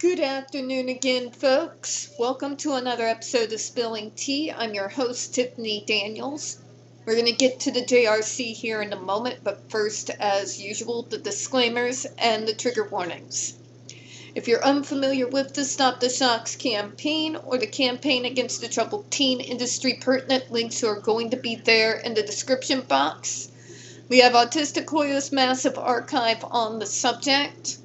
Good afternoon again, folks. Welcome to another episode of Spilling Tea. I'm your host, Tiffany Daniels. We're going to get to the JRC here in a moment, but first, as usual, the disclaimers and the trigger warnings. If you're unfamiliar with the Stop the Shocks campaign or the campaign against the troubled teen industry, pertinent links are going to be there in the description box. We have Autistic Hoya's massive archive on the subject.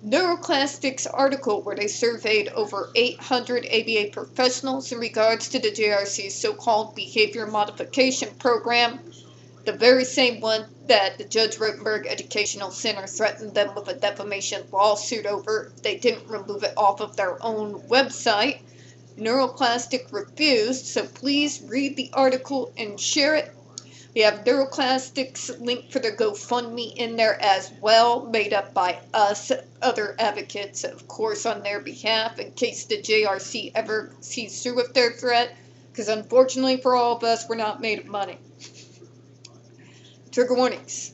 Neuroclastics article where they surveyed over 800 ABA professionals in regards to the JRC's so-called behavior modification program, the very same one that the Judge Rotenberg Educational Center threatened them with a defamation lawsuit over. They didn't remove it off of their own website. Neuroclastic refused, so please read the article and share it. We have Neuroclastics link for the GoFundMe in there as well, made up by us, other advocates, of course, on their behalf, in case the JRC ever sees through with their threat, because unfortunately for all of us, we're not made of money. Trigger warnings.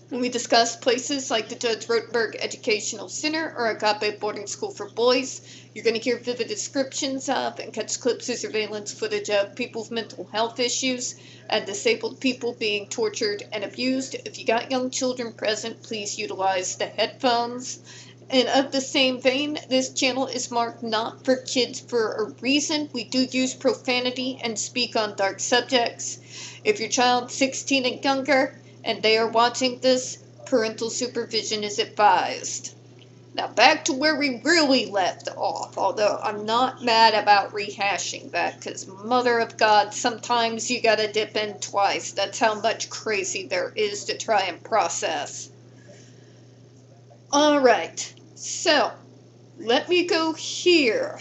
When we discuss places like the Judge Rotenberg Educational Center or Agape Boarding School for Boys, you're going to hear vivid descriptions of and catch clips of surveillance footage of people's mental health issues and disabled people being tortured and abused. If you got young children present, please utilize the headphones. And of the same vein, this channel is marked not for kids for a reason. We do use profanity and speak on dark subjects. If your child's 16 and younger and they are watching this, parental supervision is advised. Now back to where we really left off, although I'm not mad about rehashing that, because Mother of God, sometimes you gotta dip in twice. That's how much crazy there is to try and process. Alright, so let me go here.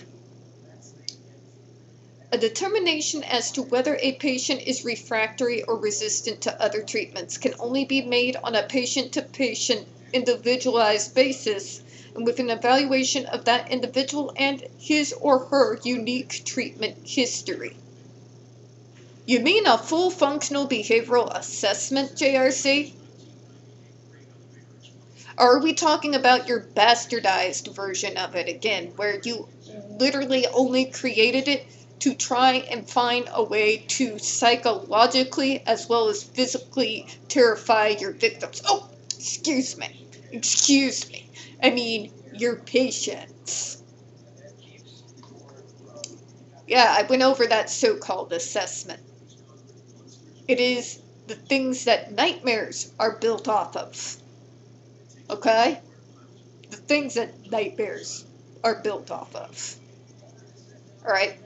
A determination as to whether a patient is refractory or resistant to other treatments can only be made on a patient-to-patient individualized basis and with an evaluation of that individual and his or her unique treatment history. You mean a full functional behavioral assessment, JRC? Or are we talking about your bastardized version of it again, where you literally only created it to try and find a way to psychologically as well as physically terrify your victims? Oh, excuse me. I mean, your patients. Yeah, I went over that so-called assessment. It is the things that nightmares are built off of. Okay? The things that nightmares are built off of. Alright?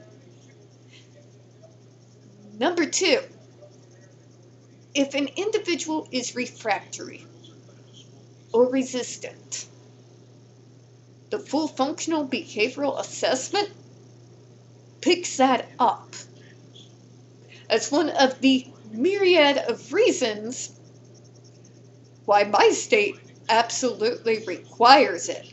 Number 2, if an individual is refractory or resistant, the full functional behavioral assessment picks that up as one of the myriad of reasons why my state absolutely requires it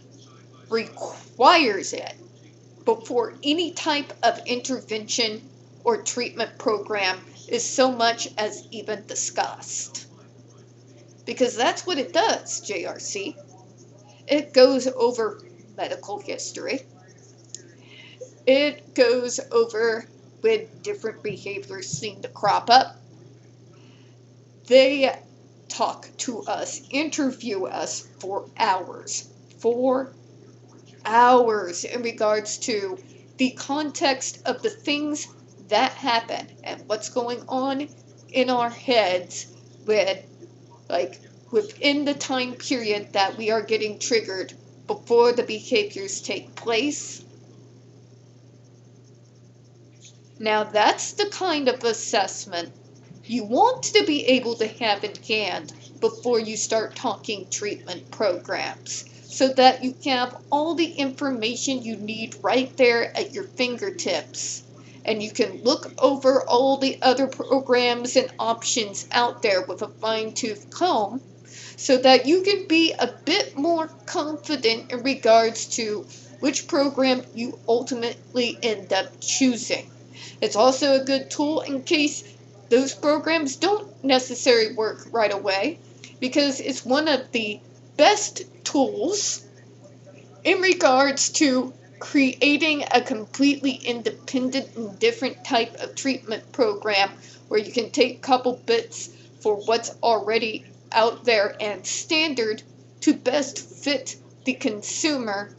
before any type of intervention or treatment program is so much as even discussed. Because that's what it does, JRC. It goes over medical history. It goes over when different behaviors seem to crop up. They talk to us, interview us for hours in regards to the context of the things that happen and what's going on in our heads within the time period that we are getting triggered before the behaviors take place. Now that's the kind of assessment you want to be able to have in hand before you start talking treatment programs, so that you have all the information you need right there at your fingertips. And you can look over all the other programs and options out there with a fine-tooth comb so that you can be a bit more confident in regards to which program you ultimately end up choosing. It's also a good tool in case those programs don't necessarily work right away, because it's one of the best tools in regards to creating a completely independent and different type of treatment program where you can take a couple bits for what's already out there and standard to best fit the consumer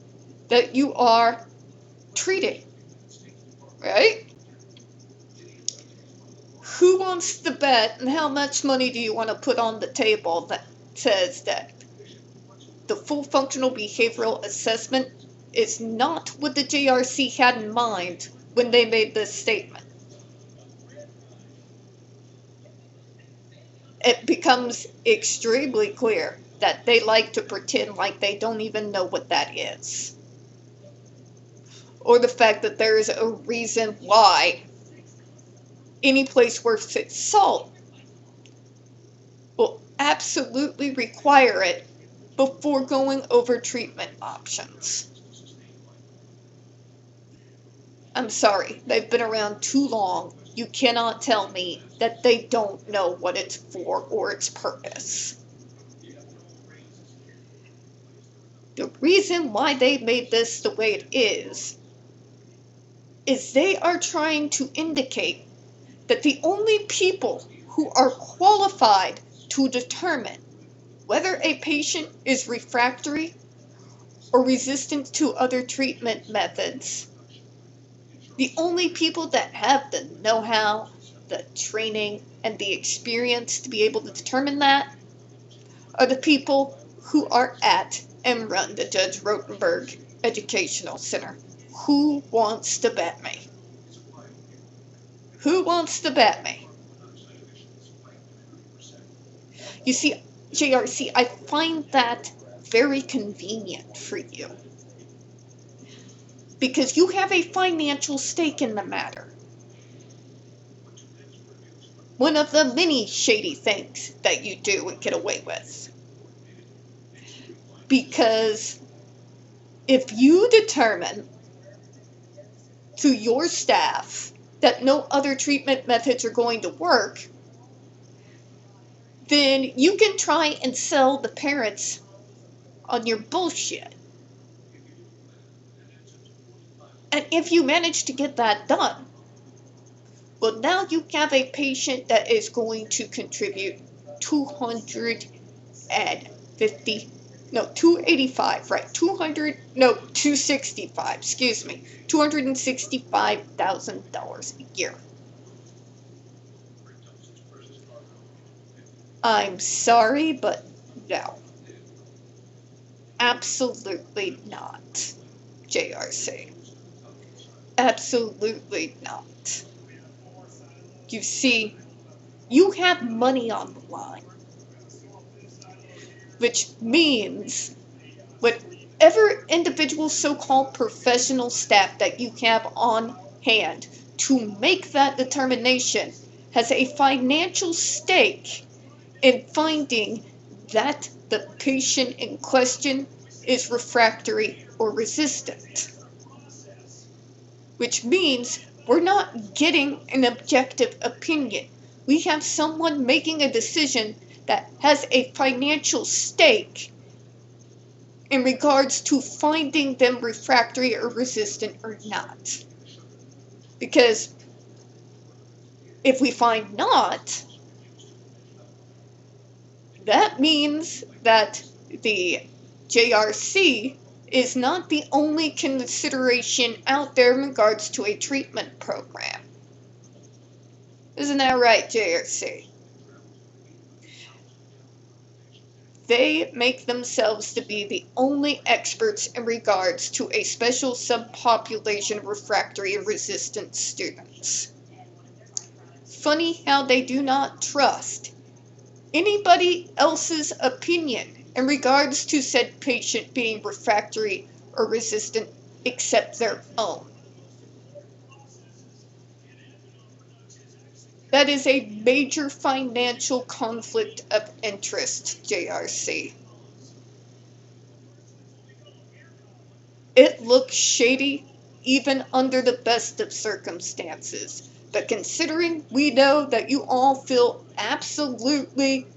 that you are treating, right? Who wants to bet, and how much money do you want to put on the table that says that the full functional behavioral assessment is not what the JRC had in mind when they made this statement? It becomes extremely clear that they like to pretend like they don't even know what that is. Or the fact that there is a reason why any place worth its salt will absolutely require it before going over treatment options. I'm sorry, they've been around too long. You cannot tell me that they don't know what it's for or its purpose. The reason why they made this the way it is they are trying to indicate that the only people who are qualified to determine whether a patient is refractory or resistant to other treatment methods, the only people that have the know-how, the training, and the experience to be able to determine that are the people who are at and run the Judge Rotenberg Educational Center. Who wants to bet me? Who wants to bet me? You see, JRC, I find that very convenient for you, because you have a financial stake in the matter. One of the many shady things that you do and get away with. Because if you determine to your staff that no other treatment methods are going to work, then you can try and sell the parents on your bullshit. And if you manage to get that done, well, now you have a patient that is going to contribute $265,000 a year. I'm sorry, but no. Absolutely not, JRC. Absolutely not. You see, you have money on the line, which means whatever individual so-called professional staff that you have on hand to make that determination has a financial stake in finding that the patient in question is refractory or resistant. Which means we're not getting an objective opinion. We have someone making a decision that has a financial stake in regards to finding them refractory or resistant or not. Because if we find not, that means that the JRC is not the only consideration out there in regards to a treatment program. Isn't that right, JRC? They make themselves to be the only experts in regards to a special subpopulation of refractory and resistant students. Funny how they do not trust anybody else's opinion in regards to said patient being refractory or resistant except their own. That is a major financial conflict of interest, JRC. It looks shady even under the best of circumstances. But considering we know that you all feel absolutely,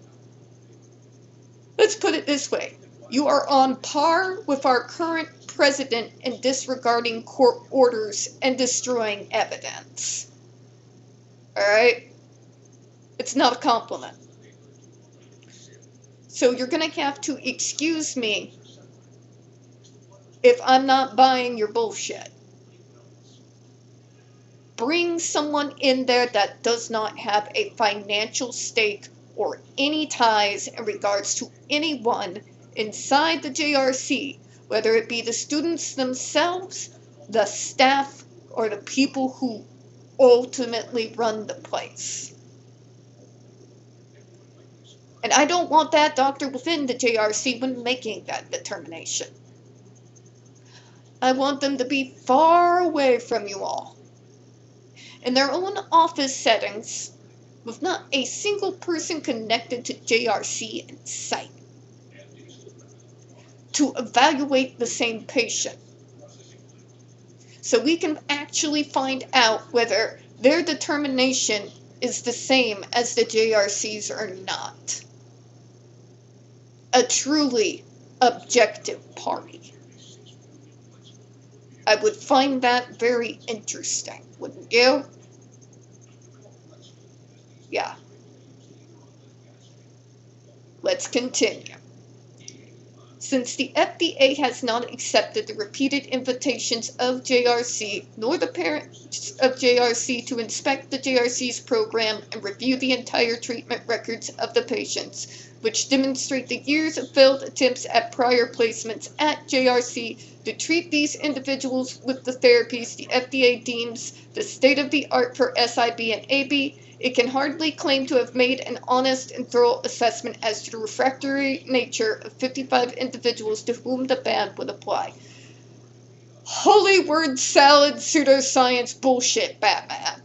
let's put it this way, You are on par with our current president in disregarding court orders and destroying evidence. Alright? It's not a compliment. So you're going to have to excuse me if I'm not buying your bullshit. Bring someone in there that does not have a financial stake or any ties in regards to anyone inside the JRC, whether it be the students themselves, the staff, or the people who ultimately run the place. And I don't want that doctor within the JRC when making that determination. I want them to be far away from you all, in their own office settings, with not a single person connected to JRC in sight, to evaluate the same patient, so we can actually find out whether their determination is the same as the JRC's or not. A truly objective party. I would find that very interesting, wouldn't you? Yeah. Let's continue. Since the FDA has not accepted the repeated invitations of JRC, nor the parents of JRC to inspect the JRC's program and review the entire treatment records of the patients, which demonstrate the years of failed attempts at prior placements at JRC to treat these individuals with the therapies the FDA deems the state-of-the-art for SIB and AB, it can hardly claim to have made an honest and thorough assessment as to the refractory nature of 55 individuals to whom the ban would apply. Holy word salad pseudoscience bullshit, Batman.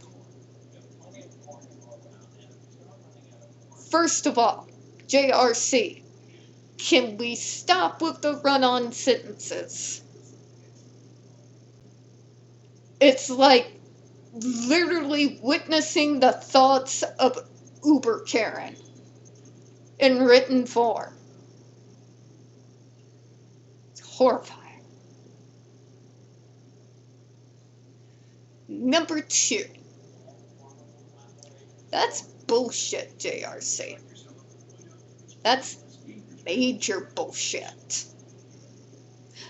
First of all, JRC, can we stop with the run-on sentences? It's like literally witnessing the thoughts of Uber Karen in written form. It's horrifying. Number 2. That's bullshit, JRC. That's major bullshit.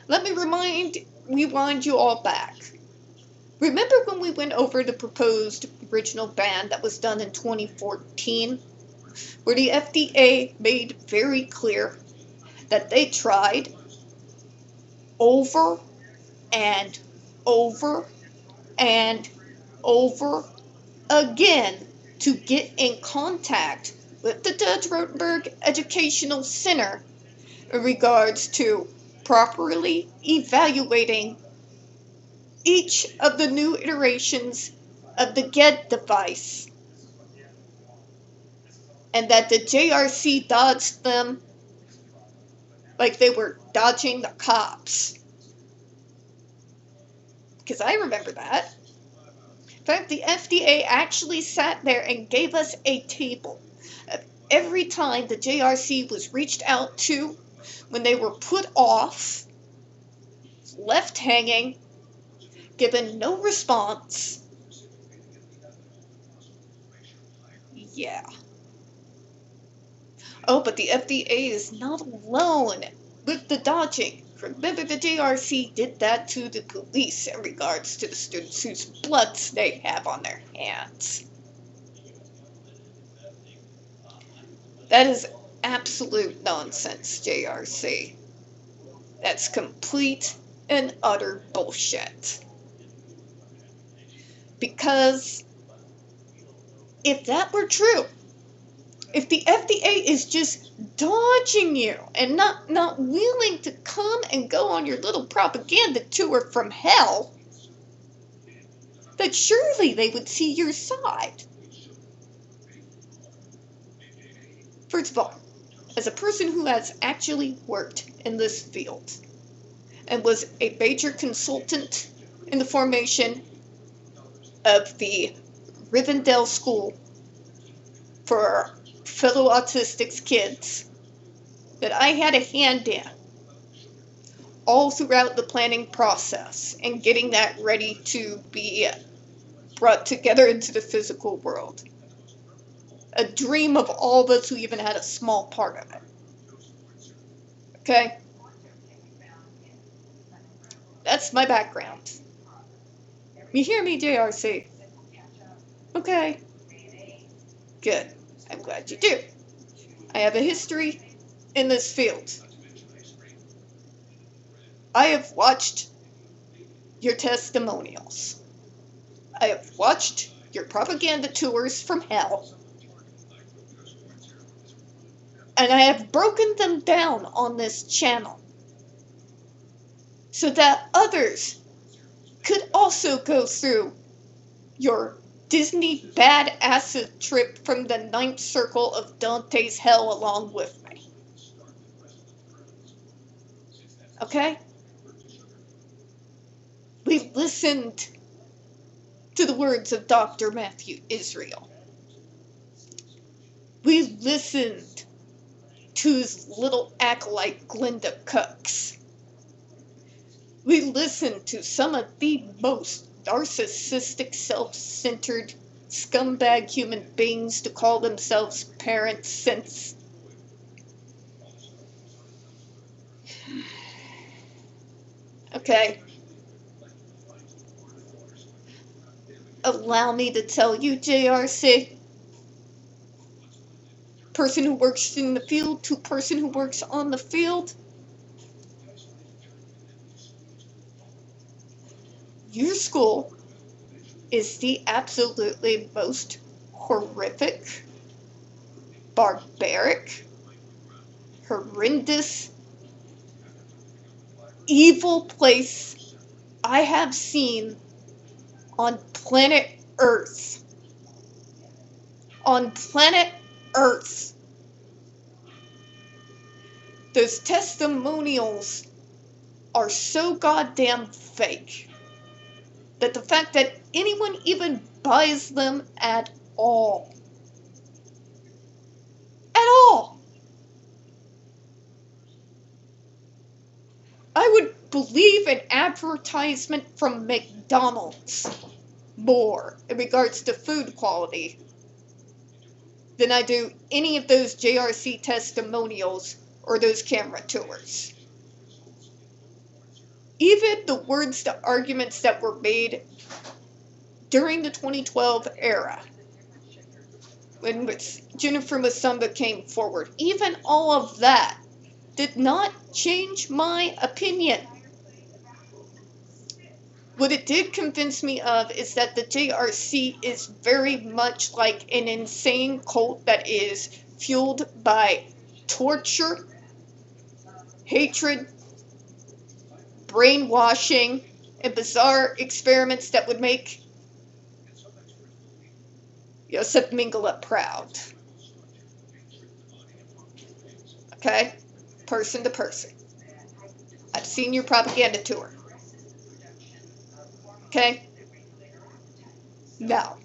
Let me rewind you all back. Remember when we went over the proposed original ban that was done in 2014, where the FDA made very clear that they tried over and over and over again to get in contact with the Judge Rotenberg Educational Center in regards to properly evaluating each of the new iterations of the GED device, and that the JRC dodged them like they were dodging the cops. Because I remember that. In fact, the FDA actually sat there and gave us a table of every time the JRC was reached out to when they were put off, left hanging, given no response. Yeah. Oh, but the FDA is not alone with the dodging. Remember, the JRC did that to the police in regards to the students whose bloods they have on their hands. That is absolute nonsense, JRC. That's complete and utter bullshit. Because if that were true, if the FDA is just dodging you and not willing to come and go on your little propaganda tour from hell, then surely they would see your side. First of all, as a person who has actually worked in this field and was a major consultant in the formation of the Rivendell School for fellow autistic kids that I had a hand in all throughout the planning process and getting that ready to be brought together into the physical world. A dream of all of us who even had a small part of it. Okay? That's my background. You hear me, JRC? Okay. Good. I'm glad you do. I have a history in this field. I have watched your testimonials. I have watched your propaganda tours from hell. And I have broken them down on this channel so that others could also go through your Disney bad acid trip from the ninth circle of Dante's hell along with me. Okay? We listened to the words of Dr. Matthew Israel. We listened to his little acolyte Glenda Cooks. We listened to some of the most narcissistic, self-centered, scumbag human beings to call themselves parents since... Okay. Allow me to tell you, JRC, person who works in the field to person who works on the field, your school is the absolutely most horrific, barbaric, horrendous, evil place I have seen on planet Earth. On planet Earth. Those testimonials are so goddamn fake that the fact that anyone even buys them at all, I would believe an advertisement from McDonald's more in regards to food quality than I do any of those JRC testimonials or those camera tours. Even the words, the arguments that were made during the 2012 era, when Jennifer Musumba came forward, even all of that did not change my opinion. What it did convince me of is that the JRC is very much like an insane cult that is fueled by torture, hatred, brainwashing, and bizarre experiments that would make Joseph Mengele proud. Okay? Person to person. I've seen your propaganda tour. Okay? Now,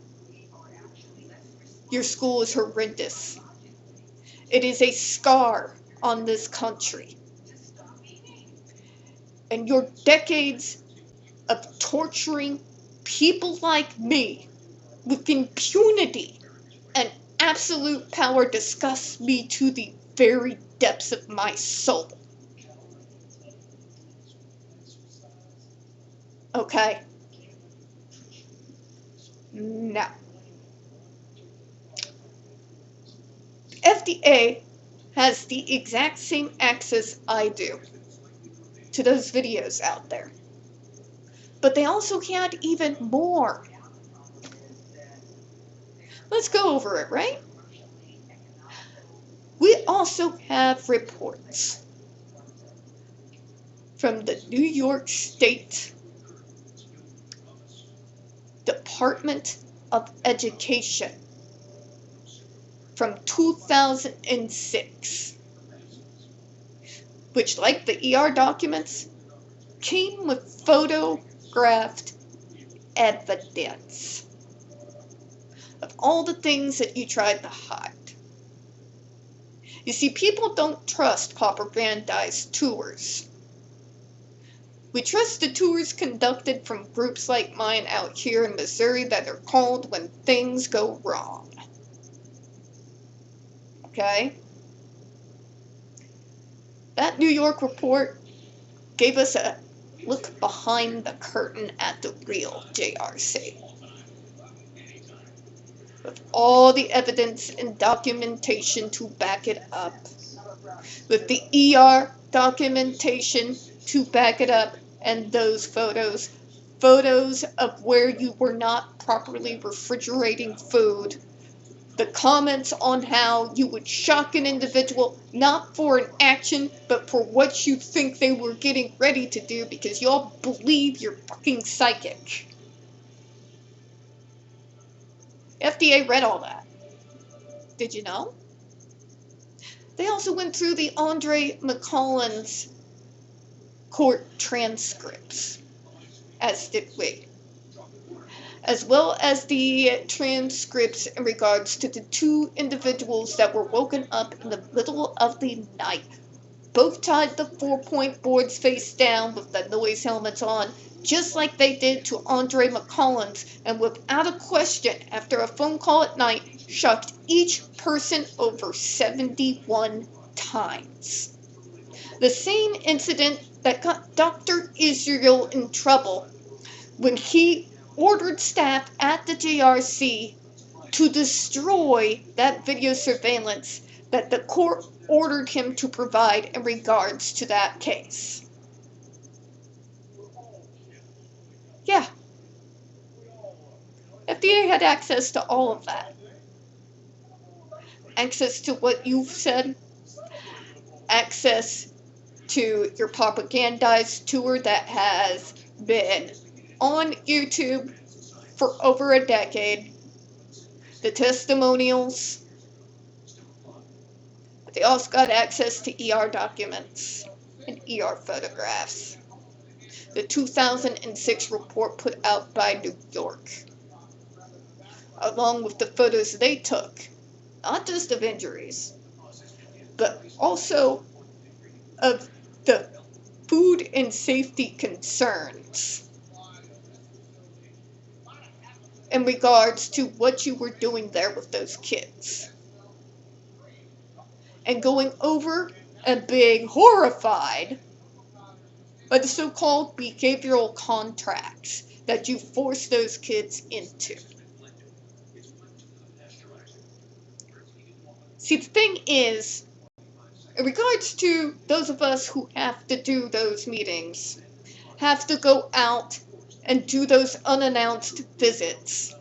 your school is horrendous. It is a scar on this country. And your decades of torturing people like me with impunity and absolute power disgusts me to the very depths of my soul. Okay? Now, the FDA has the exact same access I do to those videos out there. But they also had even more. Let's go over it, right? We also have reports from the New York State Department of Education from 2006, which, like the ER documents, came with photographed evidence of all the things that you tried to hide. You see, people don't trust propagandized tours. We trust the tours conducted from groups like mine out here in Missouri that are called when things go wrong. Okay? That New York report gave us a look behind the curtain at the real JRC. With all the evidence and documentation to back it up. With the ER documentation to back it up, and those photos of where you were not properly refrigerating food, the comments on how you would shock an individual not for an action but for what you think they were getting ready to do because y'all believe you're fucking psychic. FDA read all that. Did you know? They also went through the Andre McCollin's court transcripts, as did we, as well as the transcripts in regards to the two individuals that were woken up in the middle of the night. Both tied the 4-point boards face down with the noise helmets on, just like they did to Andre McCollin's, and without a question, after a phone call at night, shocked each person over 71 times. The same incident that got Dr. Israel in trouble when he ordered staff at the JRC to destroy that video surveillance that the court ordered him to provide in regards to that case. Yeah. FDA had access to all of that. Access to what you've said. Access to your propagandized tour that has been on YouTube for over a decade. The testimonials. But they also got access to ER documents and ER photographs. The 2006 report put out by New York, along with the photos they took, not just of injuries, but also of the food and safety concerns in regards to what you were doing there with those kids. And going over and being horrified by the so-called behavioral contracts that you force those kids into. See, the thing is, in regards to those of us who have to do those meetings, have to go out and do those unannounced visits,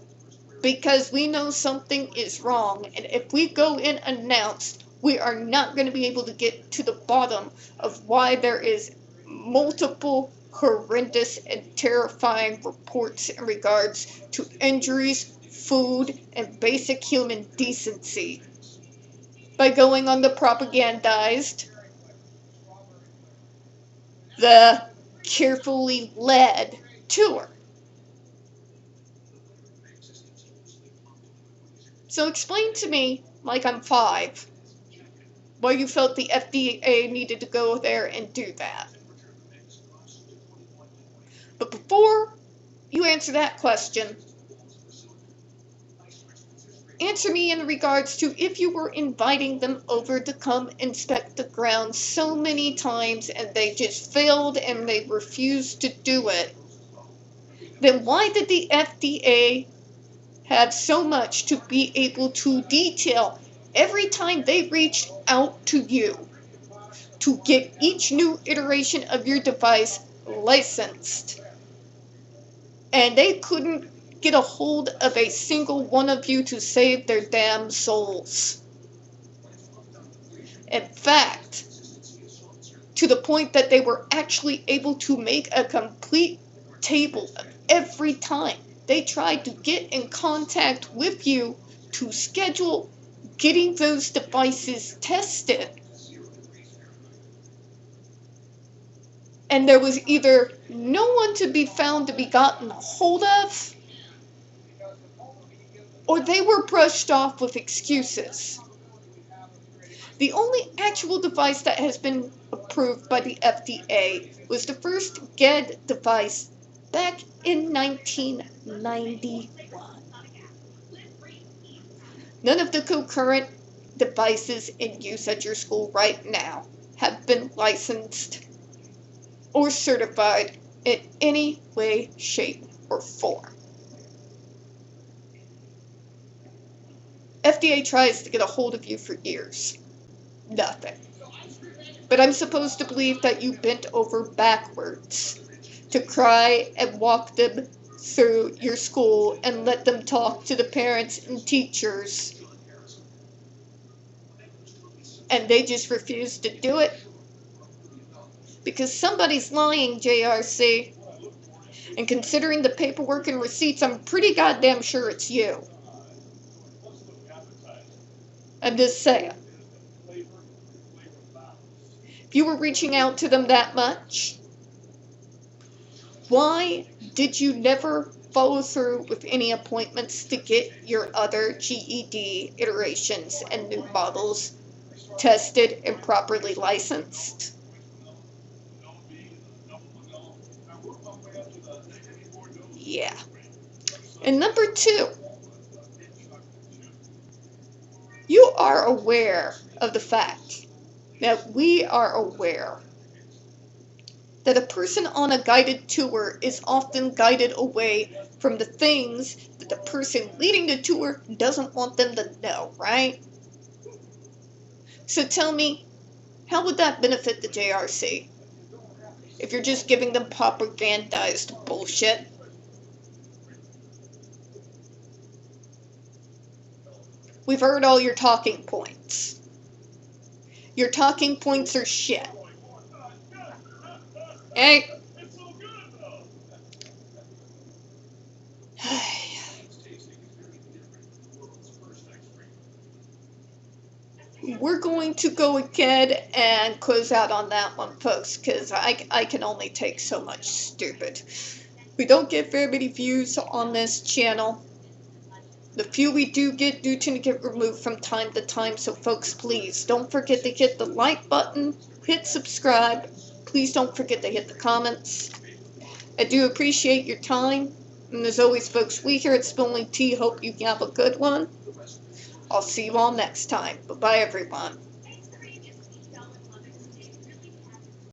because we know something is wrong, and if we go in unannounced, we are not going to be able to get to the bottom of why there is multiple horrendous and terrifying reports in regards to injuries, food, and basic human decency by going on the propagandized, the carefully led tour. So explain to me, like I'm 5, why you felt the FDA needed to go there and do that. But before you answer that question, answer me in regards to if you were inviting them over to come inspect the ground so many times and they just failed and they refused to do it, then why did the FDA have so much to be able to detail every time they reached out to you to get each new iteration of your device licensed? And they couldn't get a hold of a single one of you to save their damn souls. In fact, to the point that they were actually able to make a complete table of every time they tried to get in contact with you to schedule getting those devices tested. And there was either no one to be found to be gotten hold of, or they were brushed off with excuses. The only actual device that has been approved by the FDA was the first GED device back in 1991. None of the concurrent devices in use at your school right now have been licensed or certified in any way, shape, or form. FDA tries to get a hold of you for years. Nothing. But I'm supposed to believe that you bent over backwards to cry and walk them through your school and let them talk to the parents and teachers, and they just refused to do it? Because somebody's lying, JRC. And considering the paperwork and receipts, I'm pretty goddamn sure it's you. I'm just saying. If you were reaching out to them that much, why did you never follow through with any appointments to get your other GED iterations and new models tested and properly licensed? Yeah. And number two, you are aware of the fact that we are aware that a person on a guided tour is often guided away from the things that the person leading the tour doesn't want them to know, right? So tell me, how would that benefit the JRC if you're just giving them propagandized bullshit? We've heard all your talking points. Your talking points are shit. Hey. We're going to go ahead and close out on that one, folks, because I can only take so much stupid. We don't get very many views on this channel. The few we do get do tend to get removed from time to time, so folks, please don't forget to hit the like button, hit subscribe. Please don't forget to hit the comments. I do appreciate your time. And as always, folks, we here at Spilling Tea hope you have a good one. I'll see you all next time. Bye-bye, everyone.